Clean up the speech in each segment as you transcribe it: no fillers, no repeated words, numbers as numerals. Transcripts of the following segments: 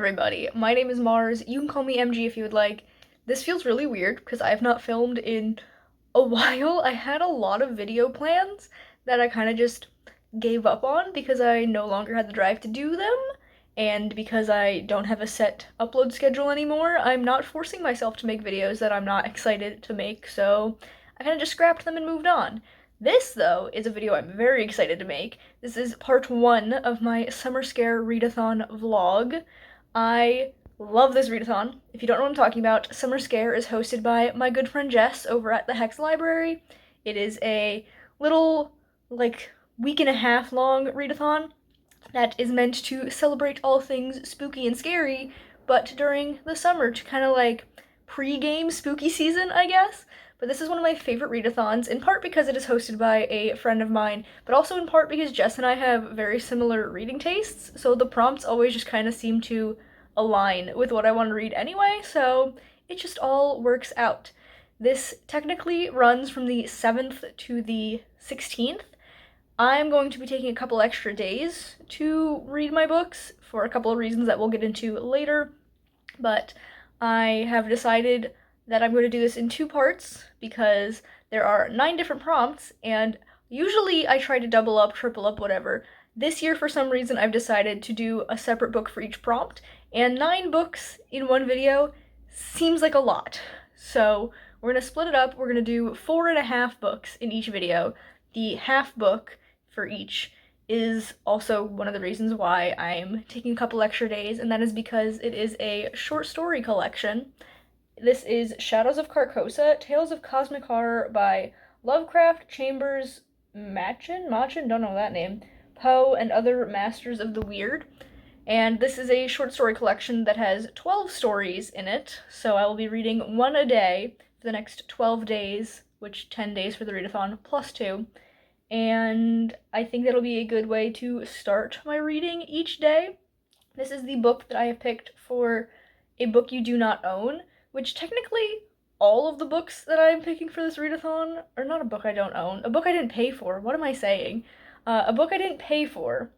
everybody, my name is Mars. You can call me MG if you would like. This feels really weird because I have not filmed in a while. I had a lot of video plans that I kind of just gave up on because I no longer had the drive to do them, and because I don't have a set upload schedule anymore, I'm not forcing myself to make videos that I'm not excited to make, so I kind of just scrapped them and moved on. This, though, is a video I'm very excited to make. This is part 1 of my Summer Scare readathon vlog. I love this readathon. If you don't know what I'm talking about, Summer Scare is hosted by my good friend Jess over at the Hex Library. It is a little, week and a half long readathon that is meant to celebrate all things spooky and scary, but during the summer to kind of pre-game spooky season, I guess. But this is one of my favorite readathons, in part because it is hosted by a friend of mine, but also in part because Jess and I have very similar reading tastes, so the prompts always just kind of seem to align with what I want to read anyway, so it just all works out. This technically runs from the 7th to the 16th. I'm going to be taking a couple extra days to read my books for a couple of reasons that we'll get into later, but I have decided that I'm going to do this in 2 parts because there are 9 different prompts, and usually I try to double up, triple up, whatever. This year, for some reason, I've decided to do a separate book for each prompt, and 9 books in one video seems like a lot. So we're going to split it up. We're going to do 4.5 books in each video. The half book for each is also one of the reasons why I'm taking a couple extra days, and that is because it is a short story collection. This is Shadows of Carcosa, Tales of Cosmic Horror by Lovecraft, Chambers, Machen, don't know that name, Poe, and other masters of the weird. And this is a short story collection that has 12 stories in it, so I will be reading 1 a day for the next 12 days, which 10 days for the readathon, plus 2. And I think that'll be a good way to start my reading each day. This is the book that I have picked for a book you do not own, which technically all of the books that I'm picking for this readathon are not a book I don't own. A book I didn't pay for. What am I saying? A book I didn't pay for.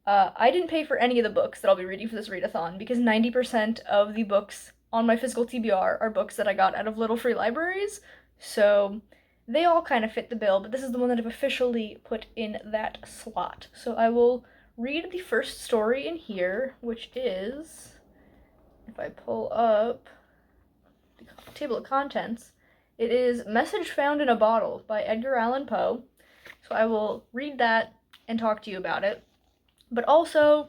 I didn't pay for any of the books that I'll be reading for this readathon because 90% of the books on my physical TBR are books that I got out of little free libraries, so they all kind of fit the bill, but this is the one that I've officially put in that slot. So I will read the first story in here, which is, if I pull up the table of contents, it is Message Found in a Bottle by Edgar Allan Poe. So I will read that and talk to you about it. But also,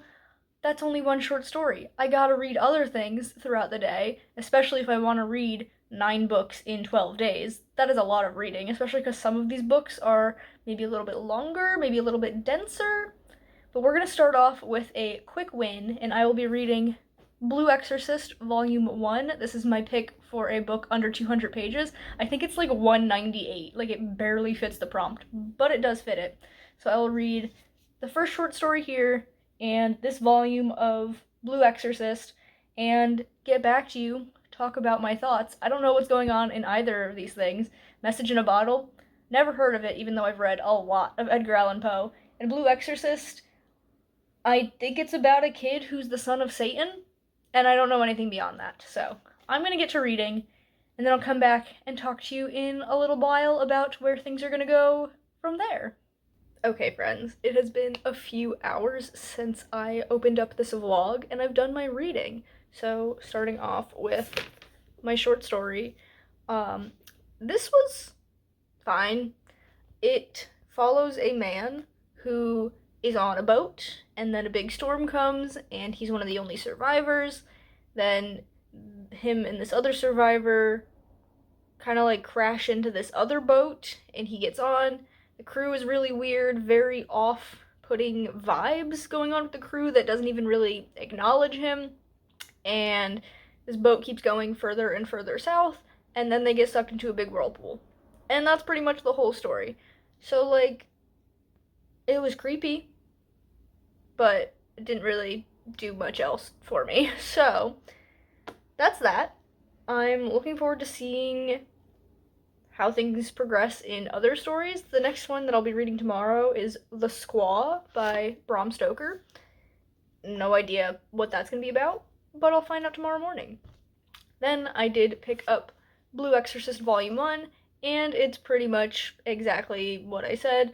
that's only one short story. I gotta read other things throughout the day, especially if I want to read 9 books in 12 days. That is a lot of reading, especially because some of these books are maybe a little bit longer, maybe a little bit denser. But we're going to start off with a quick win, and I will be reading Blue Exorcist Volume 1. This is my pick for a book under 200 pages. I think it's 198. It barely fits the prompt, but it does fit it. So I will read the first short story here and this volume of Blue Exorcist and get back to you, talk about my thoughts. I don't know what's going on in either of these things. Message in a Bottle, never heard of it, even though I've read a lot of Edgar Allan Poe. And Blue Exorcist, I think it's about a kid who's the son of Satan, and I don't know anything beyond that. So I'm going to get to reading, and then I'll come back and talk to you in a little while about where things are going to go from there. Okay, friends, it has been a few hours since I opened up this vlog, and I've done my reading. So, starting off with my short story, this was fine. It follows a man who is on a boat, and then a big storm comes, and he's one of the only survivors. Then him and this other survivor kind of crash into this other boat, and he gets on. The crew is really weird, very off-putting vibes going on with the crew that doesn't even really acknowledge him. And this boat keeps going further and further south, and then they get sucked into a big whirlpool. And that's pretty much the whole story. So, it was creepy, but it didn't really do much else for me. So, that's that. I'm looking forward to seeing how things progress in other stories. The next one that I'll be reading tomorrow is The Squaw by Bram Stoker. No idea what that's going to be about, but I'll find out tomorrow morning. Then I did pick up Blue Exorcist Volume 1, and it's pretty much exactly what I said.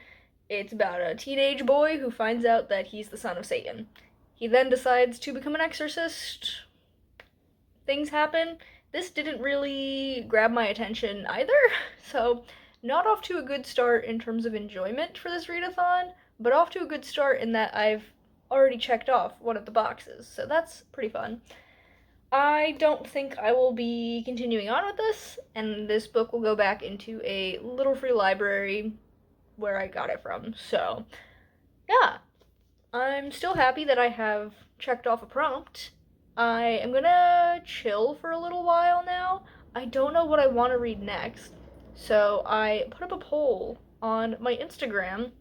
It's about a teenage boy who finds out that he's the son of Satan. He then decides to become an exorcist. Things happen. This didn't really grab my attention either, so not off to a good start in terms of enjoyment for this readathon, but off to a good start in that I've already checked off one of the boxes, so that's pretty fun. I don't think I will be continuing on with this, and this book will go back into a little free library where I got it from, so yeah. I'm still happy that I have checked off a prompt. I am gonna chill for a little while now. I don't know what I want to read next, so I put up a poll on my Instagram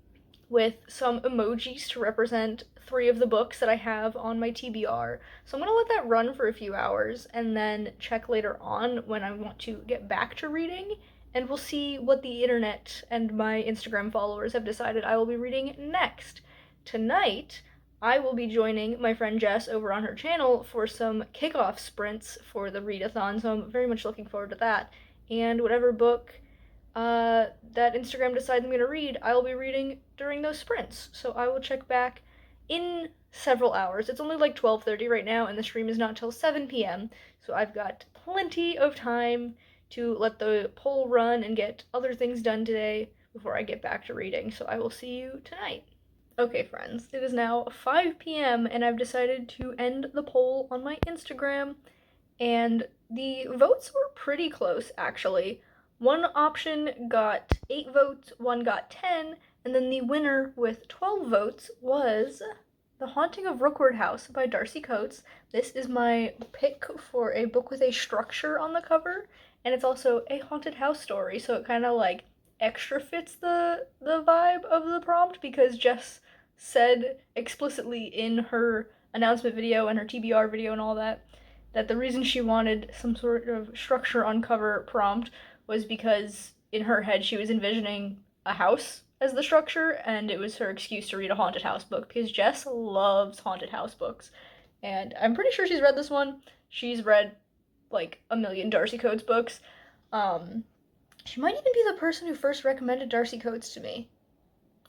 with some emojis to represent 3 of the books that I have on my TBR. So I'm gonna let that run for a few hours and then check later on when I want to get back to reading, and we'll see what the internet and my Instagram followers have decided I will be reading next. Tonight, I will be joining my friend Jess over on her channel for some kickoff sprints for the readathon, so I'm very much looking forward to that. And whatever book that Instagram decides I'm going to read, I will be reading during those sprints. So I will check back in several hours. It's only like 12:30 right now, and the stream is not till 7 p.m., so I've got plenty of time to let the poll run and get other things done today before I get back to reading. So I will see you tonight. Okay, friends, it is now 5 p.m., and I've decided to end the poll on my Instagram, and the votes were pretty close, actually. One option got 8 votes, one got 10, and then the winner with 12 votes was The Haunting of Rookwood House by Darcy Coates. This is my pick for a book with a structure on the cover, and it's also a haunted house story, so it kind of like extra fits the vibe of the prompt, because Jess said explicitly in her announcement video and her TBR video and all that the reason she wanted some sort of structure on cover prompt was because in her head she was envisioning a house as the structure, and it was her excuse to read a haunted house book, because Jess loves haunted house books. And I'm pretty sure she's read this one. She's read like a million Darcy Coates books. She might even be the person who first recommended Darcy Coates to me.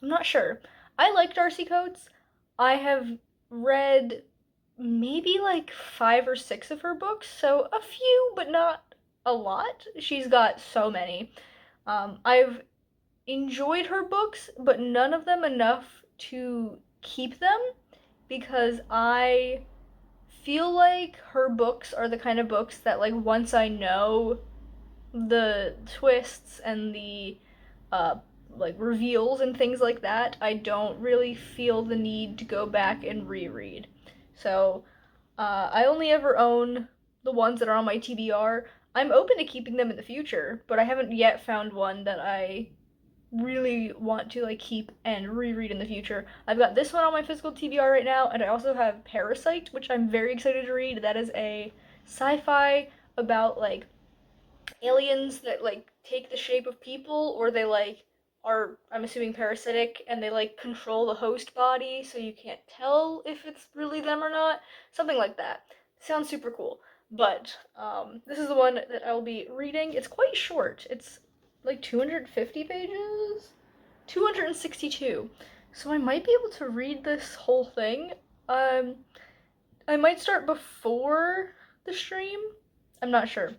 I'm not sure. I like Darcy Coates. I have read maybe like 5 or 6 of her books, so a few, but not a lot. She's got so many. I've enjoyed her books, but none of them enough to keep them, because I feel like her books are the kind of books that, like, once I know the twists and the like reveals and things like that, I don't really feel the need to go back and reread. So I only ever own the ones that are on my TBR. I'm open to keeping them in the future, but I haven't yet found one that I really want to like keep and reread in the future. I've got this one on my physical TBR right now, and I also have Parasite, which I'm very excited to read. That is a sci-fi about like aliens that like take the shape of people, or they like are, I'm assuming, parasitic, and they like control the host body so you can't tell if it's really them or not. Something like that. Sounds super cool. But this is the one that I will be reading. It's quite short. It's like 250 pages? 262. So I might be able to read this whole thing. I might start before the stream. I'm not sure.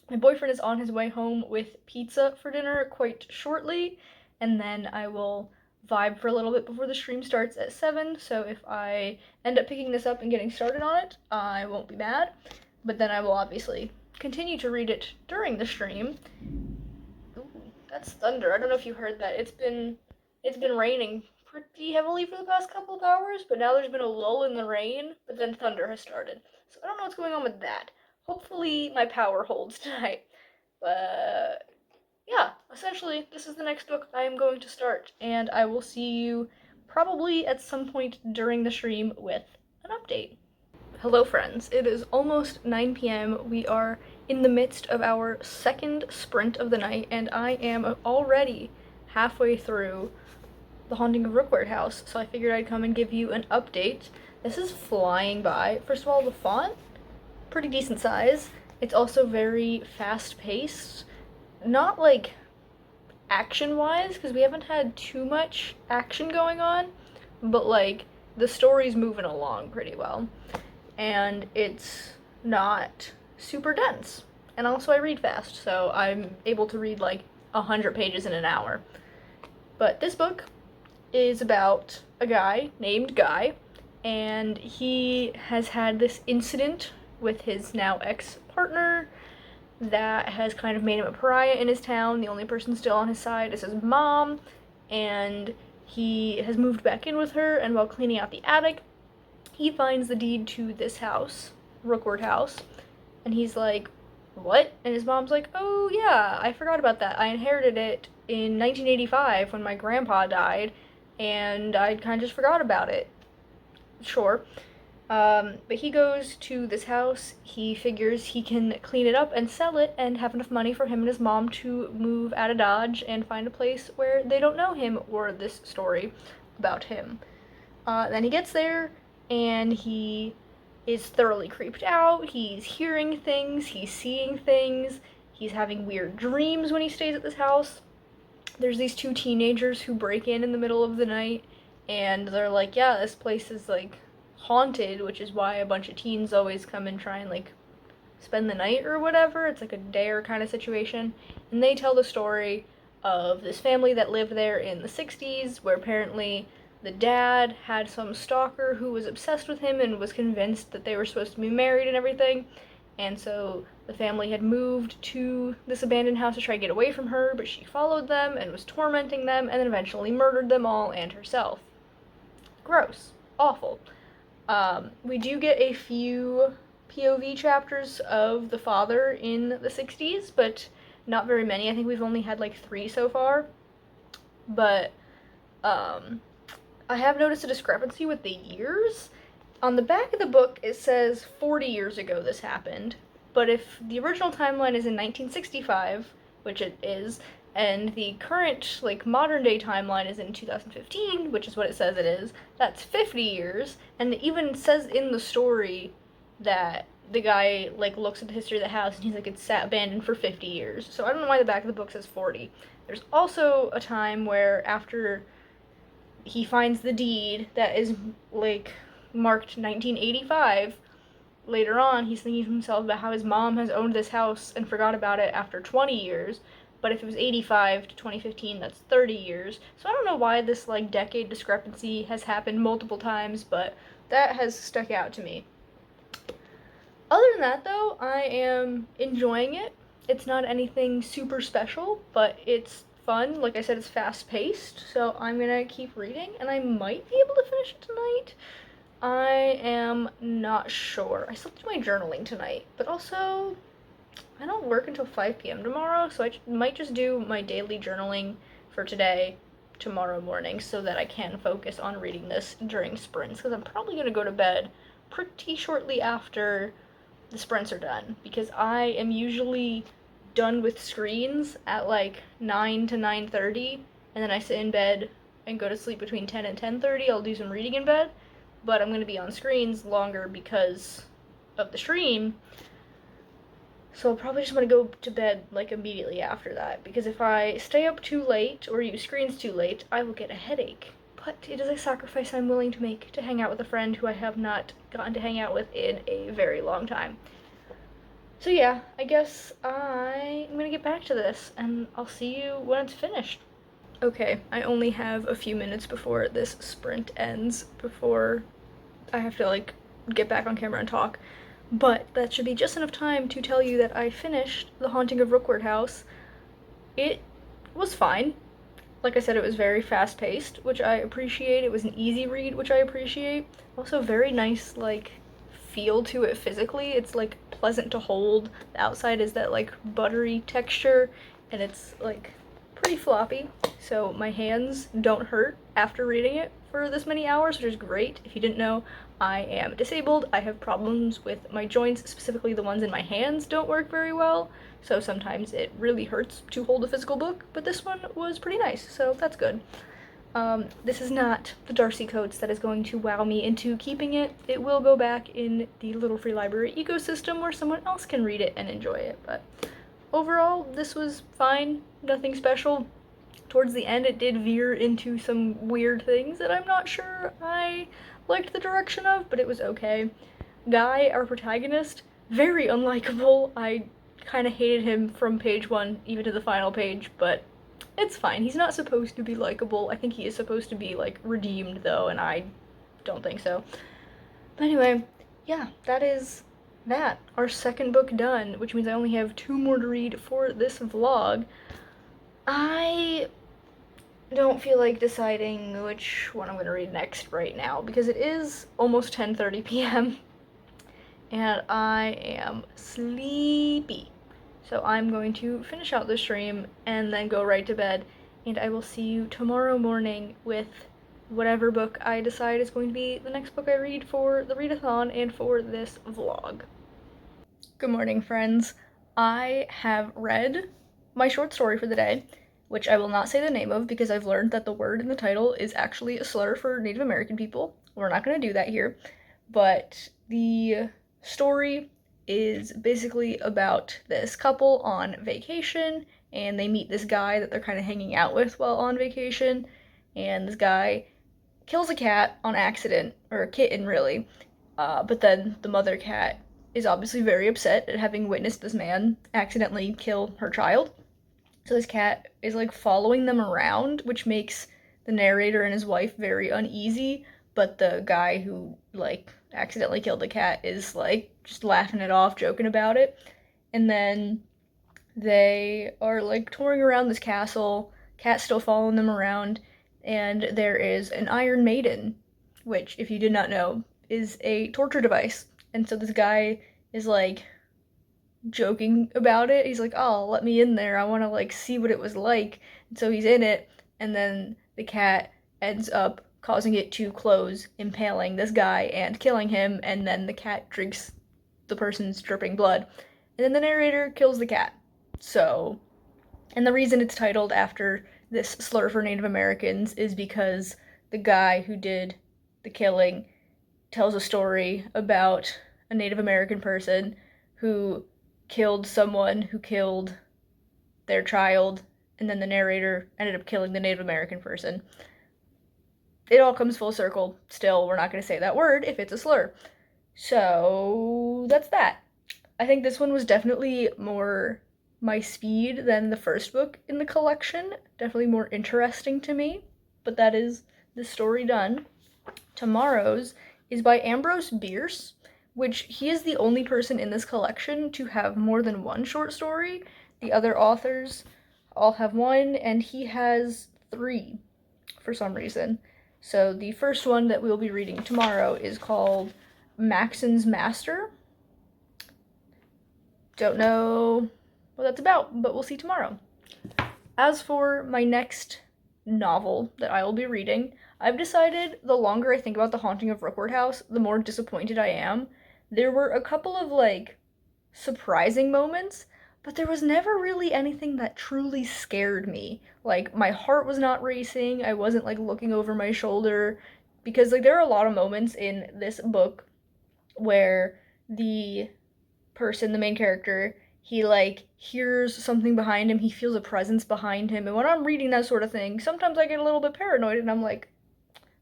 My boyfriend is on his way home with pizza for dinner quite shortly, and then I will vibe for a little bit before the stream starts at 7, so if I end up picking this up and getting started on it, I won't be mad, but then I will obviously continue to read it during the stream. Ooh, that's thunder. I don't know if you heard that. It's been raining pretty heavily for the past couple of hours, but now there's been a lull in the rain, but then thunder has started. So I don't know what's going on with that. Hopefully my power holds tonight. But yeah, essentially, this is the next book I am going to start, and I will see you probably at some point during the stream with an update. Hello friends, it is almost 9 p.m. We are in the midst of our second sprint of the night, and I am already halfway through The Haunting of Rookwood House, so I figured I'd come and give you an update. This is flying by. First of all, the font pretty decent size. It's also very fast paced. Not like action wise, because we haven't had too much action going on, but like the story's moving along pretty well. And it's not super dense. And also, I read fast, so I'm able to read like 100 pages in an hour. But this book is about a guy named Guy, and he has had this incident with his now ex partner that has kind of made him a pariah in his town. The only person still on his side is his mom, and he has moved back in with her, and while cleaning out the attic, he finds the deed to this house, Rookwood House, and he's like, what? And his mom's like, oh yeah, I forgot about that. I inherited it in 1985 when my grandpa died, and I kind of just forgot about it. Sure. But he goes to this house. He figures he can clean it up and sell it and have enough money for him and his mom to move out of Dodge and find a place where they don't know him or this story about him. Then he gets there and he is thoroughly creeped out. He's hearing things, he's seeing things, he's having weird dreams when he stays at this house. There's these two teenagers who break in the middle of the night, and they're like, yeah, this place is like haunted, which is why a bunch of teens always come and try and like spend the night or whatever. It's like a dare kind of situation. And they tell the story of this family that lived there in the 60s, where apparently the dad had some stalker who was obsessed with him and was convinced that they were supposed to be married and everything. And so the family had moved to this abandoned house to try to get away from her, but she followed them and was tormenting them and then eventually murdered them all and herself. Gross. Awful. We do get a few POV chapters of the father in the 60s, but not very many. I think we've only had like 3 so far. But I have noticed a discrepancy with the years. On the back of the book, it says 40 years ago this happened, but if the original timeline is in 1965, which it is, and the current, like, modern-day timeline is in 2015, which is what it says it is, that's 50 years, and it even says in the story that the guy, like, looks at the history of the house, and he's like, it's sat abandoned for 50 years, so I don't know why the back of the book says 40. There's also a time where after he finds the deed that is, like, marked 1985, later on he's thinking to himself about how his mom has owned this house and forgot about it after 20 years, but if it was 85 to 2015, that's 30 years. So I don't know why this like decade discrepancy has happened multiple times, but that has stuck out to me. Other than that though, I am enjoying it. It's not anything super special, but it's fun. Like I said, it's fast paced, so I'm gonna keep reading and I might be able to finish it tonight. I am not sure. I still do my journaling tonight, but also I don't work until 5 p.m. tomorrow, so I might just do my daily journaling for today, tomorrow morning, so that I can focus on reading this during sprints, because I'm probably going to go to bed pretty shortly after the sprints are done, because I am usually done with screens at like 9 to 9:30, and then I sit in bed and go to sleep between 10 and 10:30. I'll do some reading in bed, but I'm going to be on screens longer because of the stream. So I'll probably just want to go to bed like immediately after that, because if I stay up too late or use screens too late, I will get a headache. But it is a sacrifice I'm willing to make to hang out with a friend who I have not gotten to hang out with in a very long time. So yeah, I guess I'm gonna get back to this, and I'll see you when it's finished. Okay, I only have a few minutes before this sprint ends, before I have to like get back on camera and talk. But that should be just enough time to tell you that I finished The Haunting of Rookwood House. It was fine. Like I said, it was very fast-paced, which I appreciate. It was an easy read, which I appreciate. Also, very nice, like, feel to it physically. It's, like, pleasant to hold. The outside is that, like, buttery texture, and it's, like, pretty floppy. So my hands don't hurt after reading it for this many hours, which is great. If you didn't know, I am disabled. I have problems with my joints, specifically the ones in my hands don't work very well, so sometimes it really hurts to hold a physical book, but this one was pretty nice, so that's good. This is not the Darcy Coates that is going to wow me into keeping it. It will go back in the Little Free Library ecosystem where someone else can read it and enjoy it. But overall, this was fine, nothing special. Towards the end, it did veer into some weird things that I'm not sure I liked the direction of, but it was okay. Guy, our protagonist, very unlikable. I kind of hated him from page 1 even to the final page, but it's fine. He's not supposed to be likable. I think he is supposed to be, like, redeemed, though, and I don't think so. But anyway, yeah, that is that. Our second book done, which means I only have 2 more to read for this vlog. I don't feel like deciding which one I'm going to read next right now, because it is almost 10:30 p.m. and I am sleepy. So I'm going to finish out the stream and then go right to bed, and I will see you tomorrow morning with whatever book I decide is going to be the next book I read for the readathon and for this vlog. Good morning, friends. I have read my short story for the day, which I will not say the name of because I've learned that the word in the title is actually a slur for Native American people. We're not going to do that here, but the story is basically about this couple on vacation, and they meet this guy that they're kind of hanging out with while on vacation, and this guy kills a cat on accident, or a kitten really, but then the mother cat is obviously very upset at having witnessed this man accidentally kill her child. So this cat is like following them around, which makes the narrator and his wife very uneasy, but the guy who like accidentally killed the cat is like just laughing it off, joking about it. And then they are like touring around this castle, cat's still following them around, and there is an Iron Maiden, which, if you did not know, is a torture device. And so this guy is like joking about it. He's like, oh, let me in there. I want to like see what it was like. And so he's in it, and then the cat ends up causing it to close, impaling this guy and killing him, and then the cat drinks the person's dripping blood. And then the narrator kills the cat. So, and the reason it's titled after this slur for Native Americans is because the guy who did the killing tells a story about a Native American person who killed someone who killed their child, and then the narrator ended up killing the Native American person. It all comes full circle. Still, we're not going to say that word if it's a slur. So, that's that. I think this one was definitely more my speed than the first book in the collection. Definitely more interesting to me. But that is the story done. Tomorrow's is by Ambrose Bierce, which he is the only person in this collection to have more than one short story. The other authors all have one, and he has 3 for some reason. So the first one that we'll be reading tomorrow is called Maxon's Master. Don't know what that's about, but we'll see tomorrow. As for my next novel that I will be reading, I've decided the longer I think about The Haunting of Rookwood House, the more disappointed I am. There were a couple of, like, surprising moments, but there was never really anything that truly scared me. Like, my heart was not racing, I wasn't, like, looking over my shoulder, because, like, there are a lot of moments in this book where the person, the main character, he, like, hears something behind him, he feels a presence behind him, and when I'm reading that sort of thing, sometimes I get a little bit paranoid, and I'm like,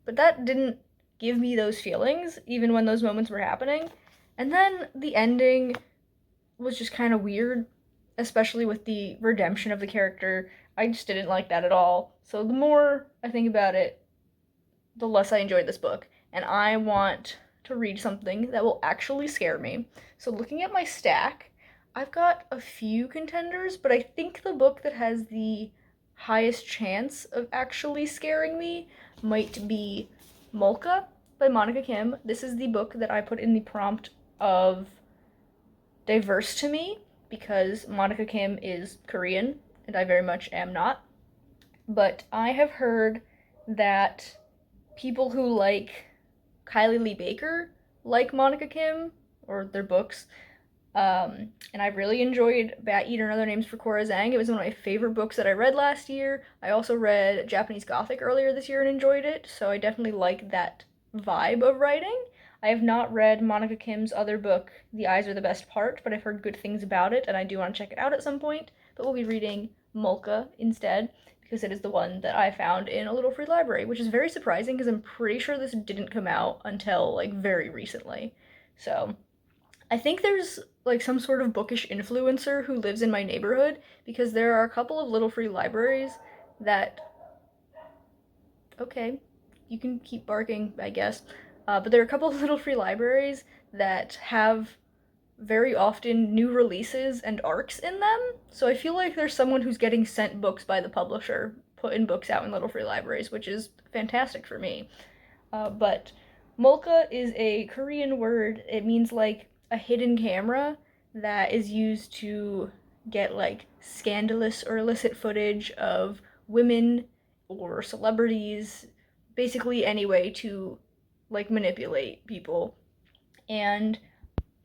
but that didn't give me those feelings, even when those moments were happening. And then the ending was just kind of weird, especially with the redemption of the character. I just didn't like that at all. So the more I think about it, the less I enjoyed this book. And I want to read something that will actually scare me. So looking at my stack, I've got a few contenders, but I think the book that has the highest chance of actually scaring me might be Molka by Monica Kim. This is the book that I put in the prompt of diverse to me, because Monica Kim is Korean, and I very much am not. But I have heard that people who like Kylie Lee Baker like Monica Kim, or their books, And I really enjoyed Bat Eater and Other Names for Cora Zhang. It was one of my favorite books that I read last year. I also read Japanese Gothic earlier this year and enjoyed it, so I definitely like that vibe of writing. I have not read Monica Kim's other book, The Eyes Are the Best Part, but I've heard good things about it, and I do want to check it out at some point. But we'll be reading Molka instead, because it is the one that I found in a little free library, which is very surprising because I'm pretty sure this didn't come out until like very recently. So I think there's like some sort of bookish influencer who lives in my neighborhood because there are a couple of little free libraries that, okay, you can keep barking, I guess. But there are a couple of little free libraries that have very often new releases and arcs in them. So I feel like there's someone who's getting sent books by the publisher, putting books out in little free libraries, which is fantastic for me. But molka is a Korean word. It means like a hidden camera that is used to get like scandalous or illicit footage of women or celebrities, basically any way to like manipulate people. And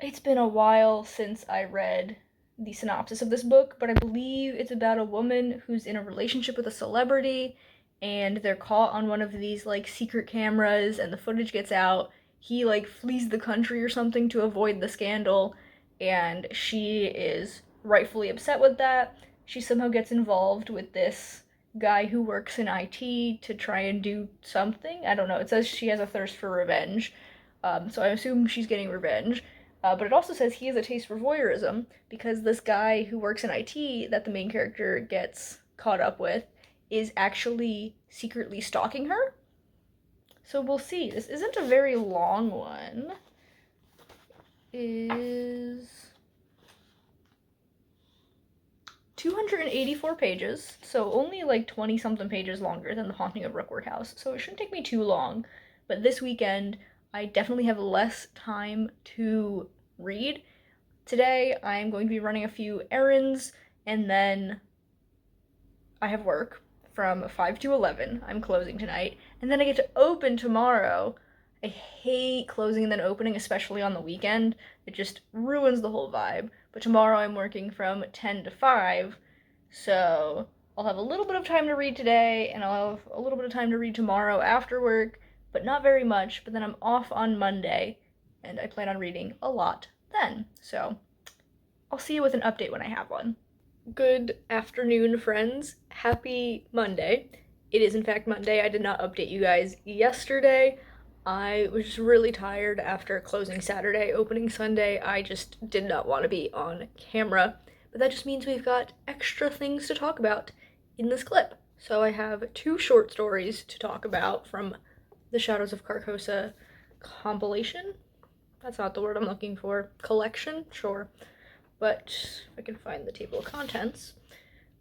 it's been a while since I read the synopsis of this book, but I believe it's about a woman who's in a relationship with a celebrity and they're caught on one of these like secret cameras and the footage gets out. He like flees the country or something to avoid the scandal and she is rightfully upset with that. She somehow gets involved with this guy who works in IT to try and do something. I don't know. It says she has a thirst for revenge. So I assume she's getting revenge. But it also says he has a taste for voyeurism because this guy who works in IT that the main character gets caught up with is actually secretly stalking her. So we'll see. This isn't a very long one. It is 284 pages, so only like 20 something pages longer than The Haunting of Rookwood House, so it shouldn't take me too long. But this weekend, I definitely have less time to read. Today, I'm going to be running a few errands, and then I have work from 5 to 11. I'm closing tonight, and then I get to open tomorrow. I hate closing and then opening, especially on the weekend. It just ruins the whole vibe. But tomorrow I'm working from 10 to 5, so I'll have a little bit of time to read today, and I'll have a little bit of time to read tomorrow after work, but not very much. But then I'm off on Monday, and I plan on reading a lot then. So I'll see you with an update when I have one. Good afternoon, friends. Happy Monday. It is in fact Monday. I did not update you guys yesterday. I was just really tired after closing Saturday, opening Sunday. I just did not want to be on camera. But that just means we've got extra things to talk about in this clip. So I have two short stories to talk about from the Shadows of Carcosa compilation. That's not the word I'm looking for. Collection? Sure. But if I can find the table of contents,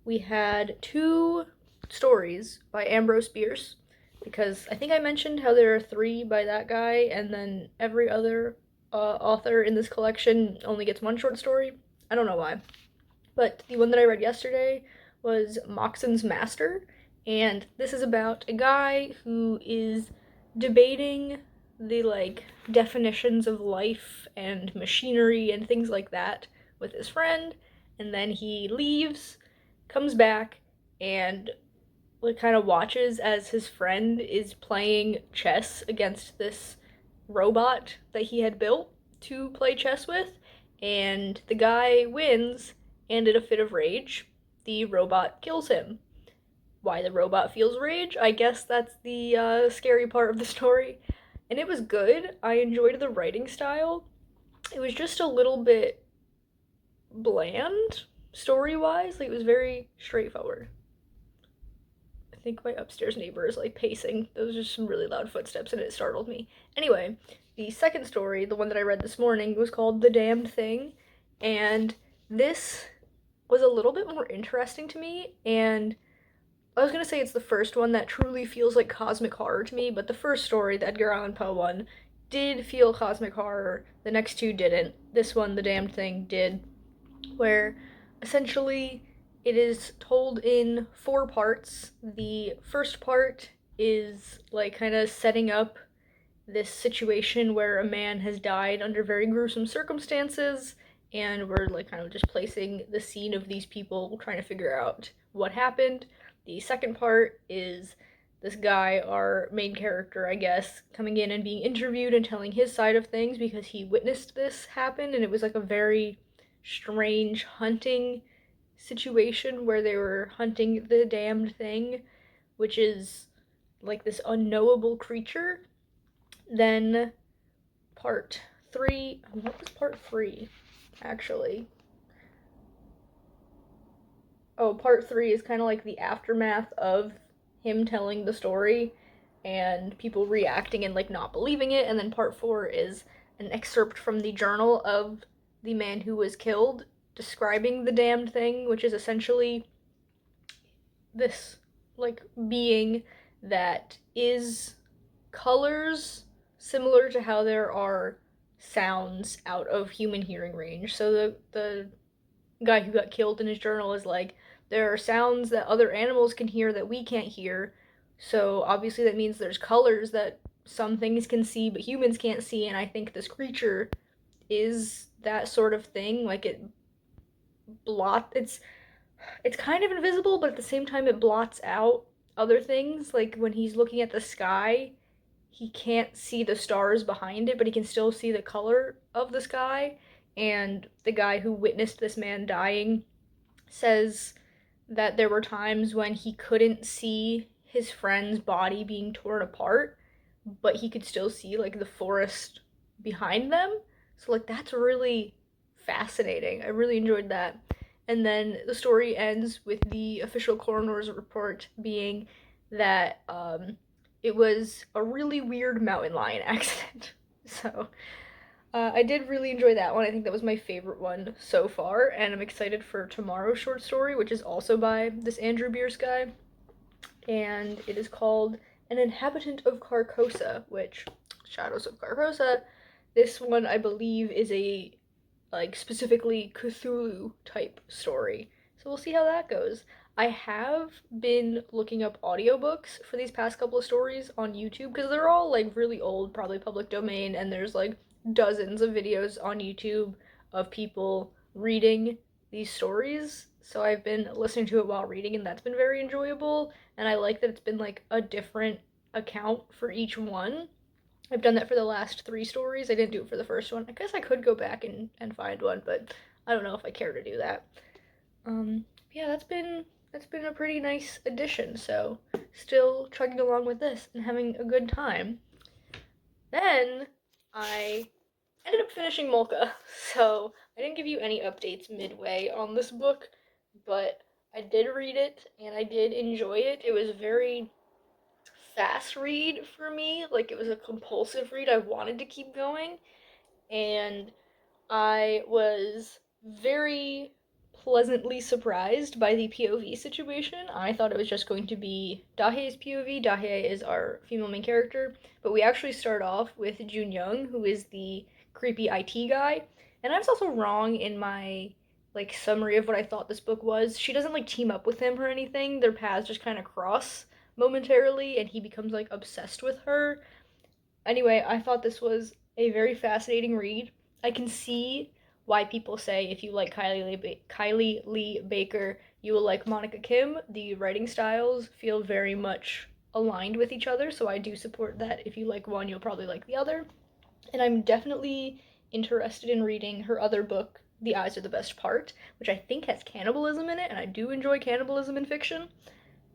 we had two stories by Ambrose Bierce, because I think I mentioned how there are three by that guy, and then every other author in this collection only gets one short story. I don't know why. But the one that I read yesterday was Moxon's Master, and this is about a guy who is debating the like definitions of life and machinery and things like that with his friend, and then he leaves, comes back, and like kind of watches as his friend is playing chess against this robot that he had built to play chess with, and the guy wins, and in a fit of rage, the robot kills him. Why the robot feels rage? I guess that's the scary part of the story. And it was good. I enjoyed the writing style. It was just a little bit bland story-wise. Like, it was very straightforward. I think my upstairs neighbor is like pacing. Those are some really loud footsteps and it startled me. Anyway, the second story, the one that I read this morning, was called The Damned Thing, and this was a little bit more interesting to me, and I was gonna say it's the first one that truly feels like cosmic horror to me, but the first story, the Edgar Allan Poe one, did feel cosmic horror. The next two didn't. This one, The Damned Thing, did, where essentially it is told in 4 parts. The first part is like kind of setting up this situation where a man has died under very gruesome circumstances, and we're like kind of just placing the scene of these people trying to figure out what happened. The second part is this guy, our main character, I guess, coming in and being interviewed and telling his side of things because he witnessed this happen, and it was like a very strange hunting situation where they were hunting the damned thing, which is like this unknowable creature. Then part three, what was part three actually? Oh, part three is kind of like the aftermath of him telling the story and people reacting and like not believing it. And then part four is an excerpt from the journal of the man who was killed describing the damned thing, which is essentially this like being that is colors similar to how there are sounds out of human hearing range. So the guy who got killed in his journal is like, there are sounds that other animals can hear that we can't hear. So obviously that means there's colors that some things can see but humans can't see, and I think this creature is that sort of thing. Like it's kind of invisible, but at the same time it blots out other things. Like when he's looking at the sky, he can't see the stars behind it, but he can still see the color of the sky. And the guy who witnessed this man dying says that there were times when he couldn't see his friend's body being torn apart, but he could still see like the forest behind them. So like that's really fascinating. I really enjoyed that. And then the story ends with the official coroner's report being that it was a really weird mountain lion accident. So I did really enjoy that one. I think that was my favorite one so far, and I'm excited for tomorrow's short story, which is also by this Andrew Bierce guy, and it is called An Inhabitant of Carcosa, which, Shadows of Carcosa, this one I believe is a, like, specifically Cthulhu type story. So we'll see how that goes. I have been looking up audiobooks for these past couple of stories on YouTube because they're all like really old, probably public domain, and there's like dozens of videos on YouTube of people reading these stories. So I've been listening to it while reading, and that's been very enjoyable. And I like that it's been like a different account for each one. I've done that for the last three stories. I didn't do it for the first one. I guess I could go back and find one, but I don't know if I care to do that. Yeah, that's been a pretty nice addition. So still chugging along with this and having a good time. Then I ended up finishing Molka, so I didn't give you any updates midway on this book, but I did read it and I did enjoy it. It was a very fast read for me, like it was a compulsive read. I wanted to keep going, and I was very pleasantly surprised by the POV situation. I thought it was just going to be Dahye's POV. Dahye is our female main character, but we actually start off with Jun Young, who is the creepy IT guy. And I was also wrong in my like summary of what I thought this book was. She doesn't like team up with him or anything. Their paths just kind of cross momentarily, and he becomes like obsessed with her. Anyway, I thought this was a very fascinating read. I can see why people say if you like Kylie Lee Baker, you will like Monica Kim. The writing styles feel very much aligned with each other, so I do support that. If you like one, you'll probably like the other. And I'm definitely interested in reading her other book, The Eyes Are the Best Part, which I think has cannibalism in it, and I do enjoy cannibalism in fiction.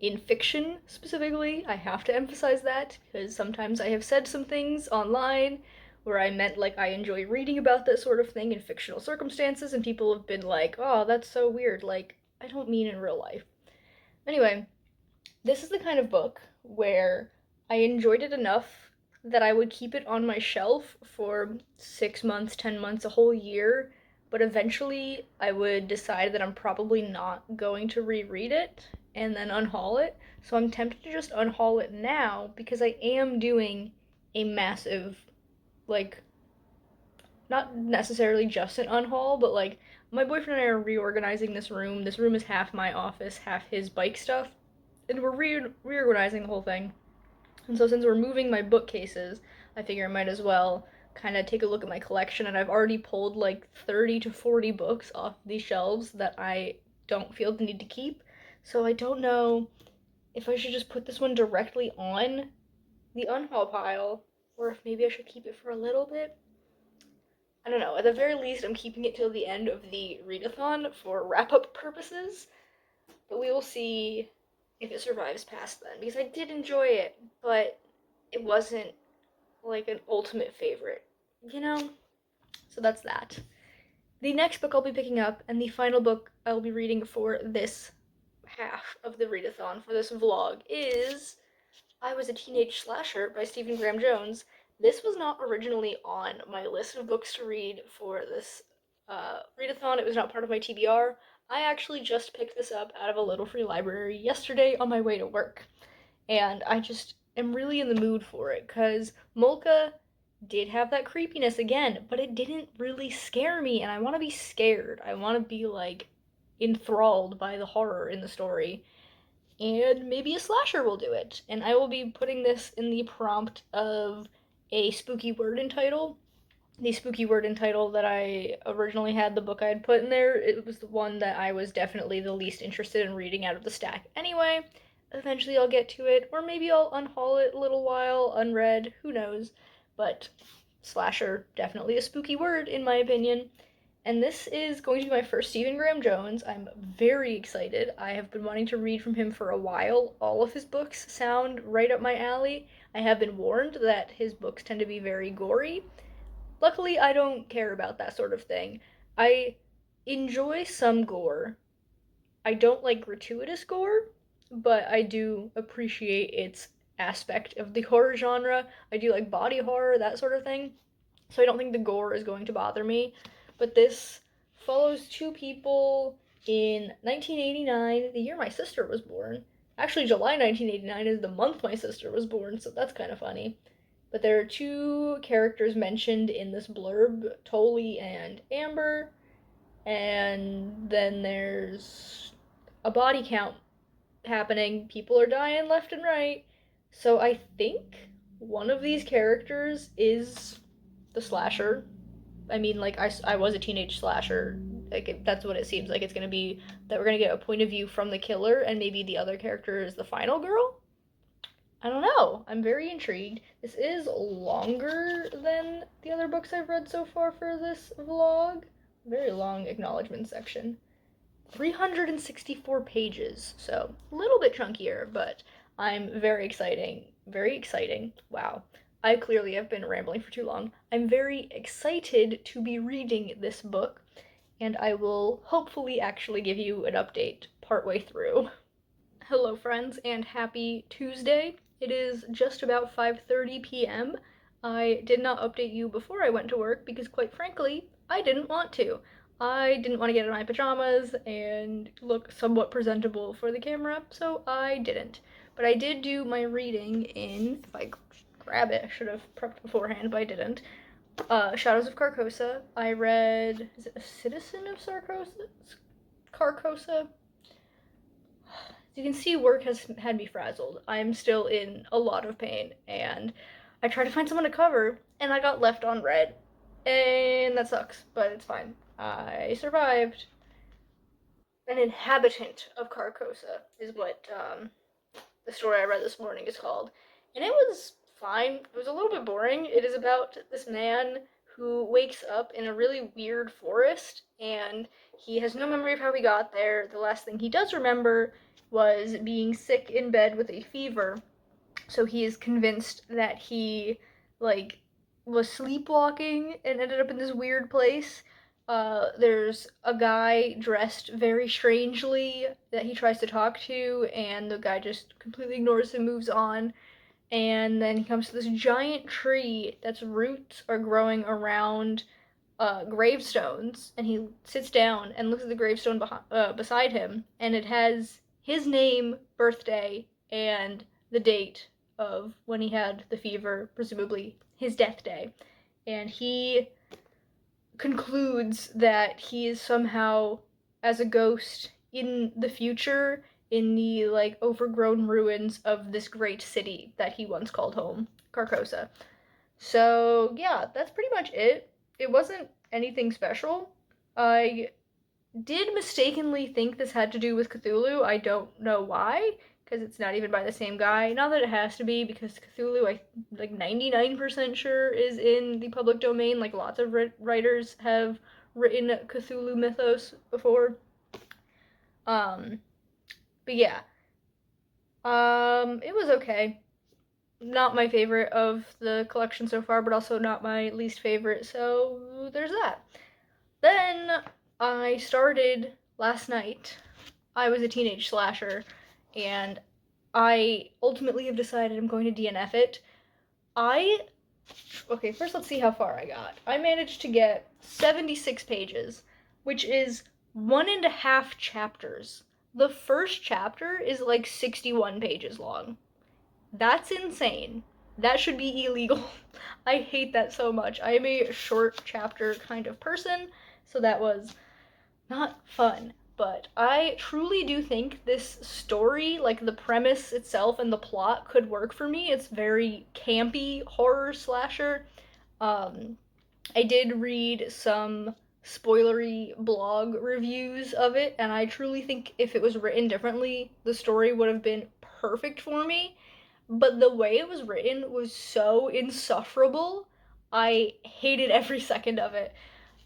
In fiction specifically, I have to emphasize that because sometimes I have said some things online where I meant like I enjoy reading about that sort of thing in fictional circumstances, and people have been like, oh, that's so weird. Like, I don't mean in real life. Anyway, this is the kind of book where I enjoyed it enough that I would keep it on my shelf for 6 months, 10 months, a whole year, but eventually I would decide that I'm probably not going to reread it and then unhaul it. So I'm tempted to just unhaul it now because I am doing a massive, like, not necessarily just an unhaul, but like, my boyfriend and I are reorganizing this room. This room is half my office, half his bike stuff, and we're reorganizing the whole thing. And so since we're moving my bookcases, I figure I might as well kind of take a look at my collection, and I've already pulled like 30 to 40 books off these shelves that I don't feel the need to keep. So I don't know if I should just put this one directly on the unhaul pile, or if maybe I should keep it for a little bit. I don't know. At the very least, I'm keeping it till the end of the readathon for wrap-up purposes, but we will see if it survives past then, because I did enjoy it, but it wasn't like an ultimate favorite, you know? So that's that. The next book I'll be picking up, and the final book I'll be reading for this half of the readathon, for this vlog, is I Was a Teenage Slasher by Stephen Graham Jones. This was not originally on my list of books to read for this readathon. It was not part of my TBR. I actually just picked this up out of a little free library yesterday on my way to work. And I just am really in the mood for it, because Molka did have that creepiness again, but it didn't really scare me, and I want to be scared. I want to be, like, enthralled by the horror in the story. And maybe a slasher will do it. And I will be putting this in the prompt of a spooky word and title. The spooky word and title that I originally had, the book I had put in there, it was the one that I was definitely the least interested in reading out of the stack anyway. Eventually I'll get to it, or maybe I'll unhaul it a little while unread, who knows. But slasher, definitely a spooky word in my opinion. And this is going to be my first Stephen Graham Jones. I'm very excited. I have been wanting to read from him for a while. All of his books sound right up my alley. I have been warned that his books tend to be very gory. Luckily, I don't care about that sort of thing. I enjoy some gore. I don't like gratuitous gore, but I do appreciate its aspect of the horror genre. I do like body horror, that sort of thing. So I don't think the gore is going to bother me. But this follows two people in 1989, the year my sister was born. Actually, July 1989 is the month my sister was born, so that's kind of funny. But there are two characters mentioned in this blurb, Tolly and Amber, and then there's a body count happening. People are dying left and right. So I think one of these characters is the slasher. I mean, like, I was a teenage slasher. Like, that's what it seems like it's gonna be, that we're gonna get a point of view from the killer, and maybe the other character is the final girl? I don't know. I'm very intrigued. This is longer than the other books I've read so far for this vlog. Very long acknowledgement section. 364 pages, so a little bit chunkier, but I'm very exciting. Very exciting. Wow. I clearly have been rambling for too long. I'm very excited to be reading this book, and I will hopefully actually give you an update partway through. Hello friends, and happy Tuesday. It is just about 5:30 p.m. I did not update you before I went to work because, quite frankly, I didn't want to. I didn't want to get in my pajamas and look somewhat presentable for the camera, so I didn't. But I did do my reading in, if I grab it, I should have prepped beforehand, but I didn't. Shadows of Carcosa. I read, is it A Citizen of Carcosa? As you can see, work has had me frazzled. I'm still in a lot of pain, and I tried to find someone to cover, and I got left on red. And that sucks, but it's fine. I survived. An inhabitant of Carcosa is what the story I read this morning is called. And it was fine. It was a little bit boring. It is about this man who wakes up in a really weird forest, and he has no memory of how he got there. The last thing he does remember was being sick in bed with a fever. So he is convinced that he, like, was sleepwalking and ended up in this weird place. There's a guy dressed very strangely that he tries to talk to, and the guy just completely ignores him, moves on. And then he comes to this giant tree that's roots are growing around gravestones, and he sits down and looks at the gravestone beside him, and it has his name, birthday, and the date of when he had the fever, presumably his death day. And he concludes that he is somehow, as a ghost, in the future, in the, like, overgrown ruins of this great city that he once called home, Carcosa. So yeah, that's pretty much it. It wasn't anything special. I did mistakenly think this had to do with Cthulhu. I don't know why, because it's not even by the same guy. Not that it has to be, because Cthulhu, I like 99% sure is in the public domain. Like lots of writers have written Cthulhu mythos before. Um, but yeah, it was okay. Not my favorite of the collection so far, but also not my least favorite. So there's that. Then I started last night. I was a teenage slasher, and I ultimately have decided I'm going to DNF it. I okay, first let's see how far I got. I managed to get 76 pages, which is 1.5 chapters. The first chapter is like 61 pages long. That's insane. That should be illegal. I hate that so much. I am a short chapter kind of person, so that was not fun. But I truly do think this story, like the premise itself and the plot, could work for me. It's very campy horror slasher. Um, I did read some spoilery blog reviews of it, and I truly think if it was written differently, the story would have been perfect for me. But the way it was written was so insufferable. I hated every second of it.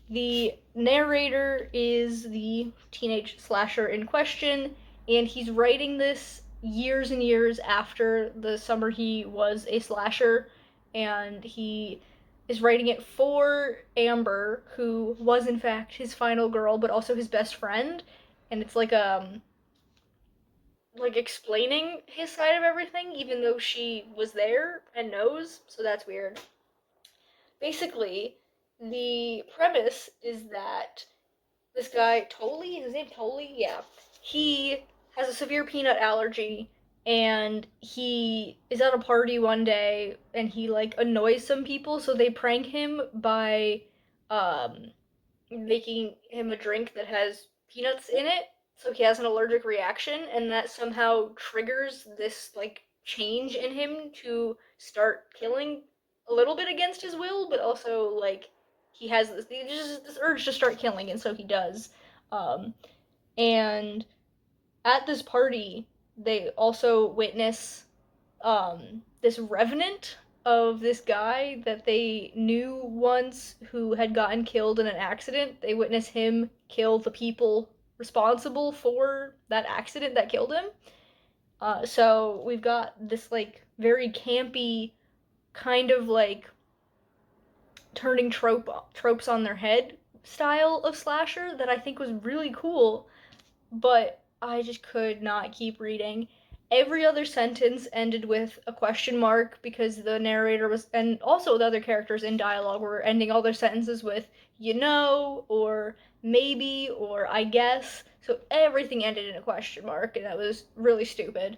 The narrator is the teenage slasher in question, and he's writing this years and years after the summer he was a slasher, and he is writing it for Amber, who was in fact his final girl, but also his best friend, and it's like explaining his side of everything, even though she was there and knows, so that's weird. Basically, the premise is that this guy Tolly, his name Tolly, yeah, he has a severe peanut allergy, and he is at a party one day and he like annoys some people, so they prank him by um making him a drink that has peanuts in it, so he has an allergic reaction, and that somehow triggers this like change in him to start killing a little bit against his will, but also like he has this urge to start killing, and so he does. Um, and at this party, they also witness this revenant of this guy that they knew once who had gotten killed in an accident. They witness him kill the people responsible for that accident that killed him. So we've got this like very campy kind of like turning tropes on their head style of slasher that I think was really cool, but I just could not keep reading. Every other sentence ended with a question mark because the narrator was, and also the other characters in dialogue were ending all their sentences with, you know, or maybe, or I guess. So everything ended in a question mark, and that was really stupid.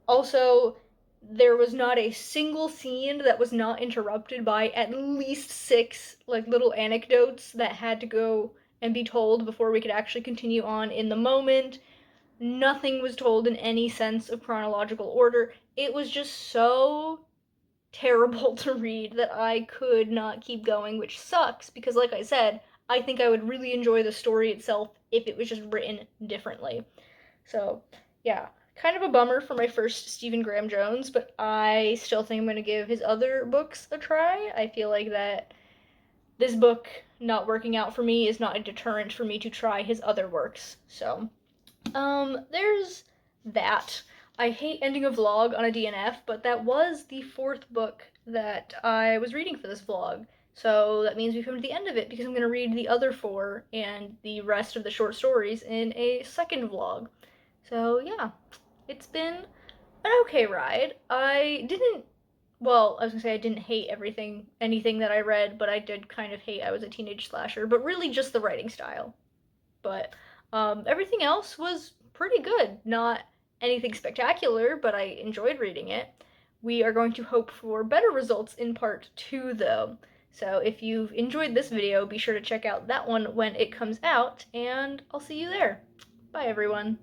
Also, there was not a single scene that was not interrupted by at least 6 like little anecdotes that had to go and be told before we could actually continue on in the moment. Nothing was told in any sense of chronological order. It was just so terrible to read that I could not keep going, which sucks because, like I said, I think I would really enjoy the story itself if it was just written differently. So, yeah, kind of a bummer for my first Stephen Graham Jones, but I still think I'm going to give his other books a try. I feel like that this book not working out for me is not a deterrent for me to try his other works. So, there's that. I hate ending a vlog on a DNF, but that was the 4th book that I was reading for this vlog. So that means we've come to the end of it because I'm going to read the other 4 and the rest of the short stories in a second vlog. So yeah, it's been an okay ride. Well, I was gonna say I didn't hate anything that I read, but I did kind of hate I Was a Teenage Slasher, but really just the writing style. But everything else was pretty good. Not anything spectacular, but I enjoyed reading it. We are going to hope for better results in part 2, though. So if you've enjoyed this video, be sure to check out that one when it comes out, and I'll see you there. Bye, everyone.